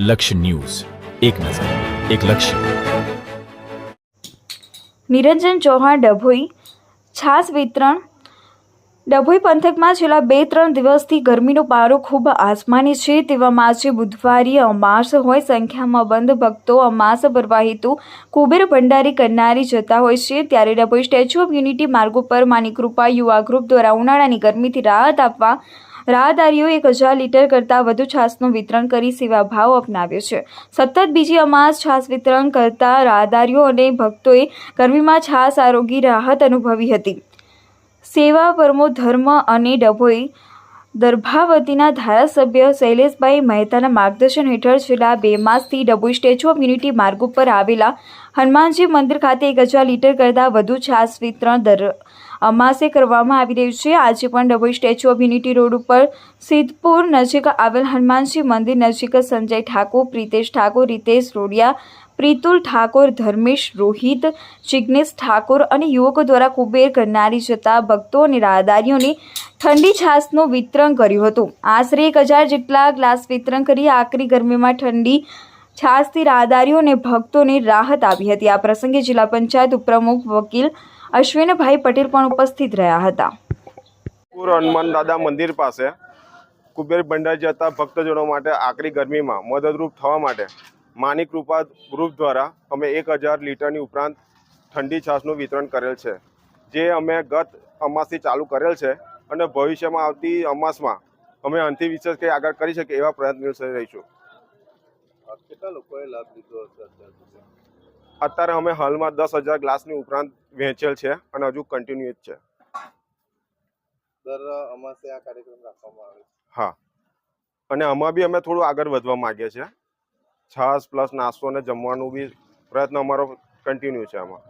લક્ષ્ય ન્યૂઝ, એક નજર, એક લક્ષ્ય. નિરંજન ચૌહાણ, ડભોઈ. છાસ વિતરણ. ડભોઈ પંથકમાં છેલ્લા 2-3 દિવસથી ગરમીનો પારો ખૂબ આસમાની છે. તેવામાં આજે બુધવારે અમાસ હોય, સંખ્યામાં બંધ ભક્તો અમાસ ભરવા હેતુ કુબેર ભંડારી કરનારી જતા હોય છે. ત્યારે ડભોઈ સ્ટેચ્યુ ઓફ યુનિટી માર્ગો પર માની કૃપા યુવા ગ્રુપ દ્વારા ઉનાળાની ગરમીથી રાહત આપવા રાહદારીઓ 1000 લીટર કરતાં વધુ છાસનું વિતરણ કરી સેવાભાવ અપનાવ્યો છે. સતત બીજી અમાસ છાસ વિતરણ કરતા રાહદારીઓ અને ભક્તોએ ગરમીમાં છાસ આરોગી રાહત અનુભવી હતી. સેવા પરમો ધર્મ અને ડભોઈ દર્ભાવતીના ધારાસભ્ય શૈલેષભાઈ મહેતાના માર્ગદર્શન હેઠળ છેલ્લા 2 માસથી ડભોઈ સ્ટેચ્યુ ઓફ યુનિટી માર્ગ ઉપર આવેલા હનુમાનજી મંદિર ખાતે 1000 લીટર કરતાં વધુ છાસ વિતરણ દર અમાસે કરવામાં આવી રહ્યું છે. આજે પણ Dabhoi statue of unity road ઉપર સિદ્ધપુર નજીક આવેલ હનુમાનજી મંદિર નજીક સંજય ઠાકોર, પ્રિતેશ ઠાકોર, રીતેશ રોડિયા, પ્રિતુલ ઠાકોર, ધર્મેશ રોહિત, જિગ્નેશ ઠાકોર અને યુવકો દ્વારા કુબેર કરનારી જતા ભક્તો અને રાહદારીઓને ઠંડી છાસનું વિતરણ કર્યું હતું. આશરે 1000 જેટલા ગ્લાસ વિતરણ કરી આકરી ગરમીમાં ઠંડી છાસથી રાહદારીઓ અને ભક્તોને રાહત આવી હતી. આ પ્રસંગે જિલ્લા પંચાયત ઉપપ્રમુખ વકીલ અશ્વિનભાઈ પટેલ પણ ઉપસ્થિત રહ્યા હતા. હનુમાન દાદા મંદિર પાસે કુબેર ભંડારી જતા ભક્તજનો માટે આકરી ગરમીમાં મદદરૂપ થવા માટે માની કૃપા ગ્રુપ દ્વારા અમે 1000 લીટરની ઉપરાંત ઠંડી છાશનું વિતરણ કરેલ છે, જે અમે ગત અમાસથી ચાલુ કરેલ છે અને ભવિષ્યમાં આવતી અમાસમાં અમે આનાથી વિશેષ કંઈ આગળ કરી શકીએ એવા પ્રયત્નશીલ રહીશું. કેટલા લોકોએ લાભ લીધો હશે? અત્યારે અમે હાલમાં 10,000 ગ્લાસની ઉપરાંત વહેંચેલ છે અને હજુ કન્ટિન્યુ જ છે. દર અમાસે આ કાર્યક્રમ રાખવામાં આવે છે. હા, અને આમાં બી અમે થોડું આગળ વધવા માંગીએ છીએ. છાશ પ્લસ નાસ્તો અને જમવાનું બી પ્રયત્ન અમારો કન્ટિન્યુ છે આમાં.